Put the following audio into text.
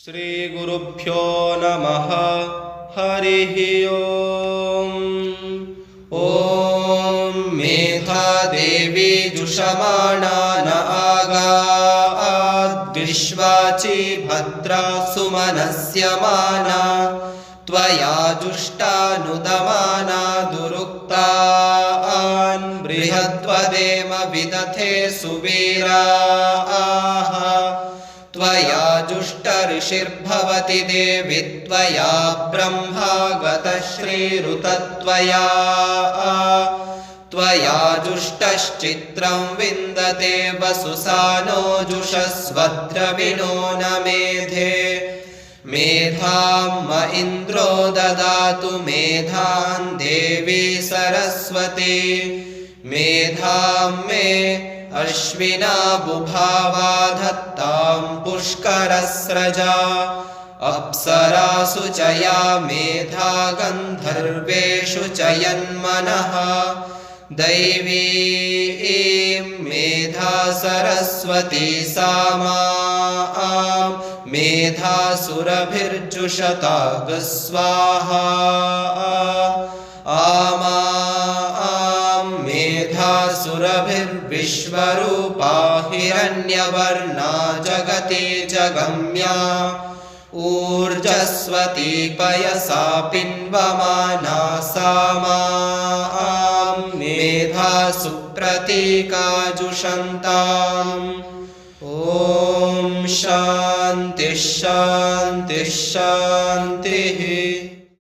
श्रीगुरुभ्यो नमः। हरिः ओम्। ॐ मेधा देवी जुषमाणा न आगाद्विश्वाची भद्रा सुमनस्यमाना त्वया जुष्टानुदमाना दुरुक्तान् बृहद्वदेम विदथे सुवीराः त्वया जुष्टऋषिर्भवति देवि त्वया ब्रह्मागतः श्रीरुतत्वया त्वया जुष्टश्चित्रं विन्दते वसुसानो जुषस्वद्रविणो न मेधे मेधां म इन्द्रो ददातु मेधां देवी सरस्वती मेधां मे अश्विना बुभावा धत्तां पुष्करस्रजा अप्सरासु च या मेधा गन्धर्वेषु च यन्मनः दैवी मेधा सरस्वती सा मां मेधासुरभिर्जुषता स्वाहा मेधासुरभिर्विश्वरूपा हिरण्यवर्णा जगति जगम्या ऊर्जस्वती पयसा पिन्वमाना सा मां मेधासुप्रतीका जुषन्ताम्। ॐ शान्तिः शान्तिः शान्तिः।